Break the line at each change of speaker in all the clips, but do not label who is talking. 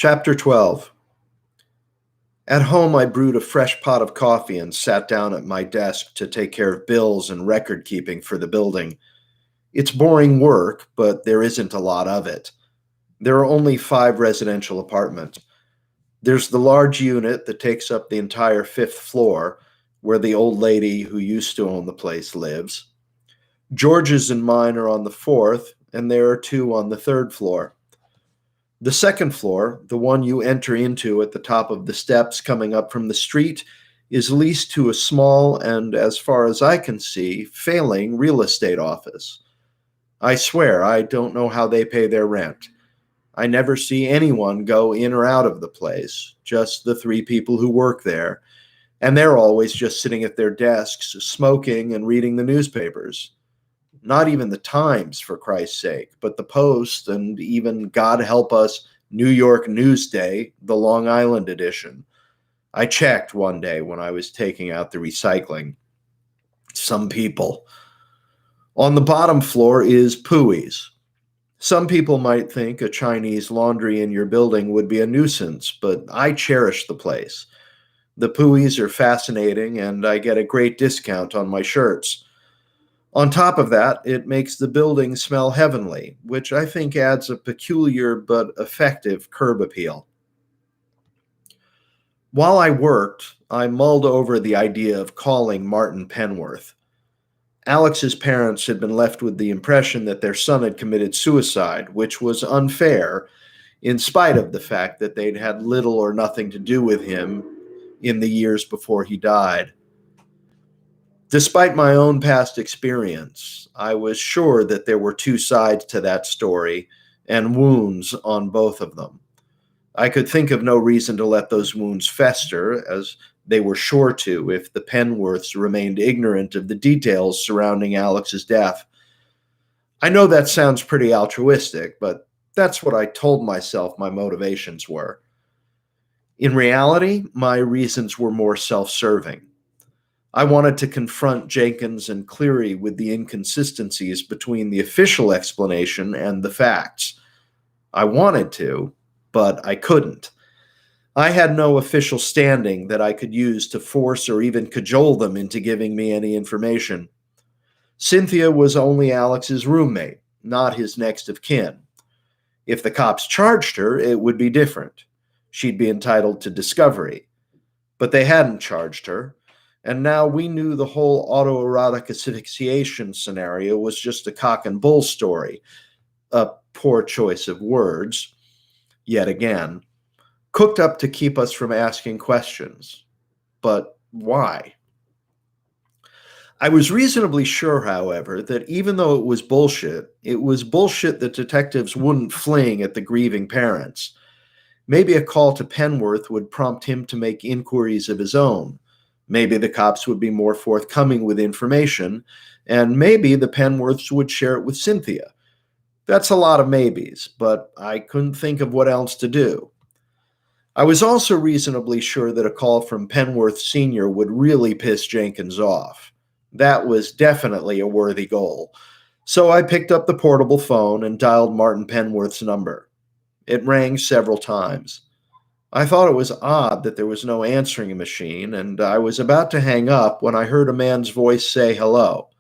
Chapter 12. At home, I brewed a fresh pot of coffee and sat down at my desk to take care of bills and record keeping for the building. It's boring work, but there isn't a lot of it. There are only 5 residential apartments. There's the large unit that takes up the entire 5th floor, where the old lady who used to own the place lives. George's and mine are on the 4th, and there are 2 on the 3rd floor. The 2nd floor, the one you enter into at the top of the steps coming up from the street, is leased to a small and, as far as I can see, failing real estate office. I swear I don't know how they pay their rent. I never see anyone go in or out of the place, just the 3 people who work there, and they're always just sitting at their desks, smoking and reading the newspapers. Not even the Times, for Christ's sake, but the Post and even, God help us, New York Newsday, the Long Island edition. I checked one day when I was taking out the recycling. Some people. On the bottom floor is Pooey's. Some people might think a Chinese laundry in your building would be a nuisance, but I cherish the place. The Pooey's are fascinating, and I get a great discount on my shirts. On top of that, it makes the building smell heavenly, which I think adds a peculiar but effective curb appeal. While I worked, I mulled over the idea of calling Martin Penworth. Alex's parents had been left with the impression that their son had committed suicide, which was unfair, in spite of the fact that they'd had little or nothing to do with him in the years before he died. Despite my own past experience, I was sure that there were 2 sides to that story and wounds on both of them. I could think of no reason to let those wounds fester, as they were sure to if the Penworths remained ignorant of the details surrounding Alex's death. I know that sounds pretty altruistic, but that's what I told myself my motivations were. In reality, my reasons were more self-serving. I wanted to confront Jenkins and Cleary with the inconsistencies between the official explanation and the facts. I wanted to, but I couldn't. I had no official standing that I could use to force or even cajole them into giving me any information. Cynthia was only Alex's roommate, not his next of kin. If the cops charged her, it would be different. She'd be entitled to discovery. But they hadn't charged her. And now we knew the whole autoerotic asphyxiation scenario was just a cock and bull story. A poor choice of words, yet again, cooked up to keep us from asking questions. But why? I was reasonably sure, however, that even though it was bullshit that detectives wouldn't fling at the grieving parents. Maybe a call to Penworth would prompt him to make inquiries of his own. Maybe the cops would be more forthcoming with information, and maybe the Penworths would share it with Cynthia. That's a lot of maybes, but I couldn't think of what else to do. I was also reasonably sure that a call from Penworth Sr. would really piss Jenkins off. That was definitely a worthy goal. So I picked up the portable phone and dialed Martin Penworth's number. It rang several times. I thought it was odd that there was no answering machine, and I was about to hang up when I heard a man's voice say hello.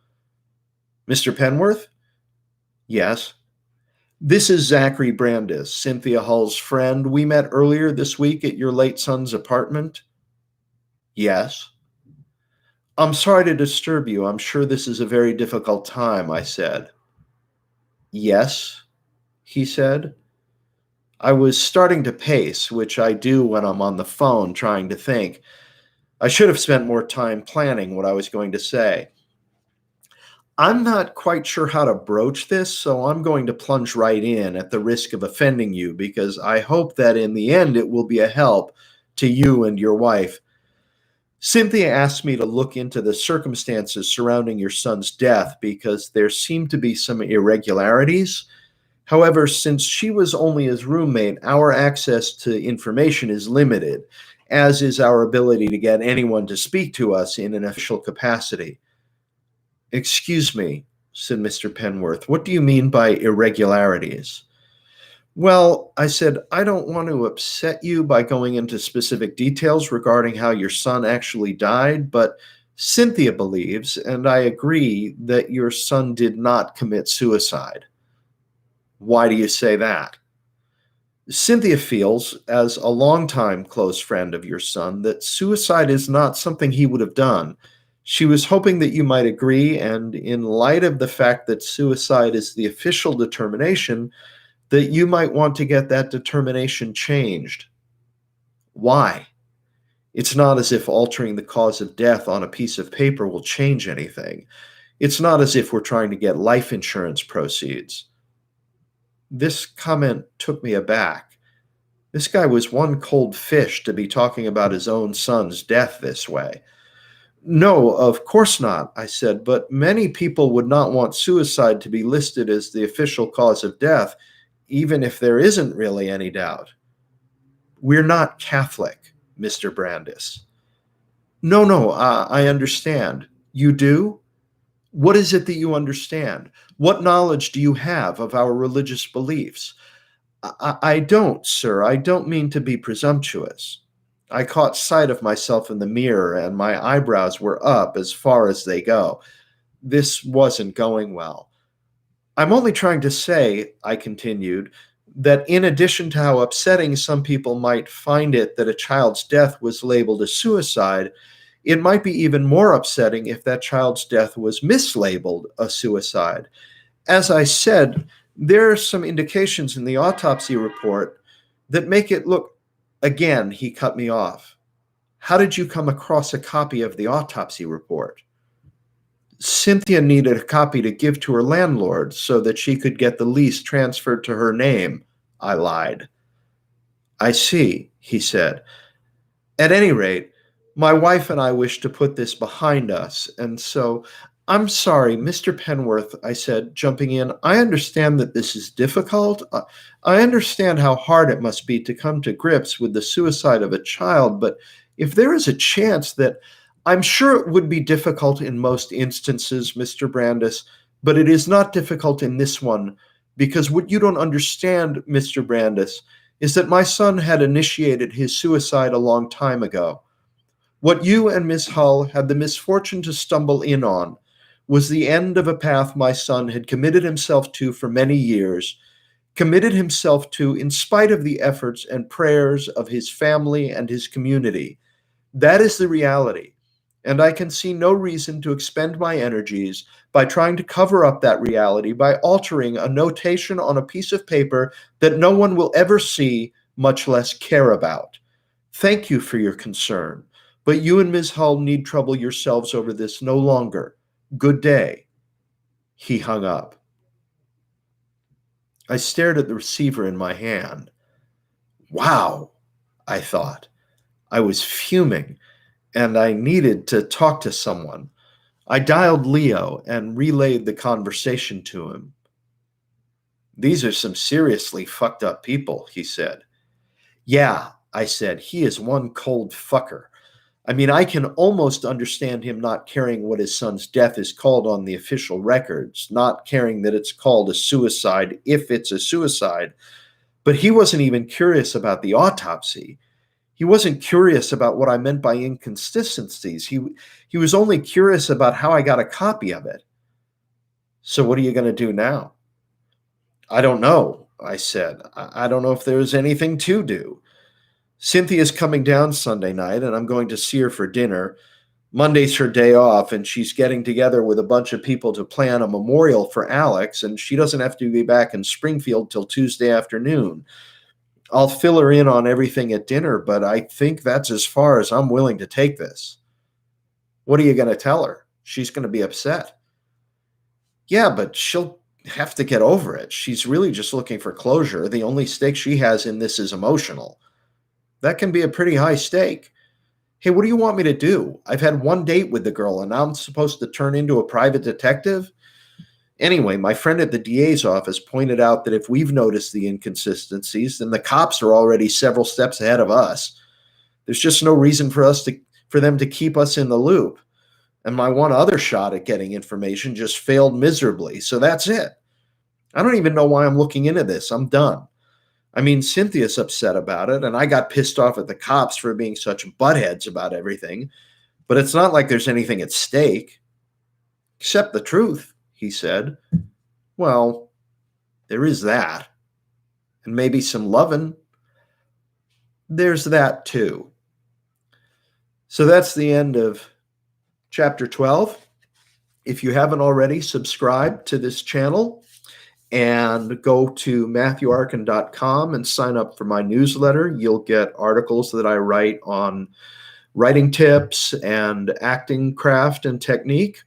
Mr. Penworth? Yes. This is Zachary Brandis, Cynthia Hull's friend. We met earlier this week at your late son's apartment. Yes. I'm sorry to disturb you. I'm sure this is a very difficult time, I said. Yes, he said. I was starting to pace, which I do when I'm on the phone trying to think. I should have spent more time planning what I was going to say. I'm not quite sure how to broach this, so I'm going to plunge right in at the risk of offending you because I hope that in the end it will be a help to you and your wife. Cynthia asked me to look into the circumstances surrounding your son's death because there seemed to be some irregularities. However, since she was only his roommate, our access to information is limited, as is our ability to get anyone to speak to us in an official capacity. Excuse me, said Mr. Penworth. What do you mean by irregularities? Well, I said, I don't want to upset you by going into specific details regarding how your son actually died, but Cynthia believes, and I agree, that your son did not commit suicide. Why do you say that? Cynthia feels, as a longtime close friend of your son, that suicide is not something he would have done. She was hoping that you might agree, and in light of the fact that suicide is the official determination, that you might want to get that determination changed. Why? It's not as if altering the cause of death on a piece of paper will change anything. It's not as if we're trying to get life insurance proceeds. This comment took me aback. This guy was one cold fish to be talking about his own son's death this way. No, of course not, I said, but many people would not want suicide to be listed as the official cause of death, even if there isn't really any doubt. We're not Catholic, Mr. Brandis. No, no, I understand. You do? What is it that you understand? What knowledge do you have of our religious beliefs? I don't, sir. I don't mean to be presumptuous. I caught sight of myself in the mirror, and my eyebrows were up as far as they go. This wasn't going well. I'm only trying to say, I continued, that in addition to how upsetting some people might find it that a child's death was labeled a suicide, it might be even more upsetting if that child's death was mislabeled a suicide. As I said, there are some indications in the autopsy report that make it look. Again, he cut me off. How did you come across a copy of the autopsy report? Cynthia needed a copy to give to her landlord so that she could get the lease transferred to her name, I lied. I see, he said. At any rate, my wife and I wish to put this behind us, and so I'm sorry, Mr. Penworth, I said, jumping in. I understand that this is difficult. I understand how hard it must be to come to grips with the suicide of a child, but if there is a chance that I'm sure it would be difficult in most instances, Mr. Brandis, but it is not difficult in this one, because what you don't understand, Mr. Brandis, is that my son had initiated his suicide a long time ago. What you and Miss Hull had the misfortune to stumble in on was the end of a path my son had committed himself to for many years, committed himself to in spite of the efforts and prayers of his family and his community. That is the reality, and I can see no reason to expend my energies by trying to cover up that reality by altering a notation on a piece of paper that no one will ever see, much less care about. Thank you for your concern, but you and Ms. Hull need trouble yourselves over this no longer. Good day. He hung up. I stared at the receiver in my hand. Wow, I thought. I was fuming, and I needed to talk to someone. I dialed Leo and relayed the conversation to him. These are some seriously fucked up people, he said. Yeah, I said, he is one cold fucker. I mean, I can almost understand him not caring what his son's death is called on the official records, not caring that it's called a suicide if it's a suicide. But he wasn't even curious about the autopsy. He wasn't curious about what I meant by inconsistencies. He was only curious about how I got a copy of it. So what are you going to do now? I don't know, I said. I don't know if there's anything to do. Cynthia's coming down Sunday night, and I'm going to see her for dinner. Monday's her day off, and she's getting together with a bunch of people to plan a memorial for Alex, and she doesn't have to be back in Springfield till Tuesday afternoon. I'll fill her in on everything at dinner, but I think that's as far as I'm willing to take this. What are you going to tell her? She's going to be upset. Yeah, but she'll have to get over it. She's really just looking for closure. The only stake she has in this is emotional. That can be a pretty high stake. Hey, what do you want me to do? I've had one date with the girl, and now I'm supposed to turn into a private detective? Anyway, my friend at the DA's office pointed out that if we've noticed the inconsistencies, then the cops are already several steps ahead of us. There's just no reason for them to keep us in the loop. And my one other shot at getting information just failed miserably, so that's it. I don't even know why I'm looking into this. I'm done. I mean, Cynthia's upset about it, and I got pissed off at the cops for being such buttheads about everything, but it's not like there's anything at stake. Except the truth, he said. Well, there is that. And maybe some lovin'. There's that too. So that's the end of chapter 12. If you haven't already, subscribe to this channel and go to MatthewArkin.com and sign up for my newsletter. You'll get articles that I write on writing tips and acting craft and technique.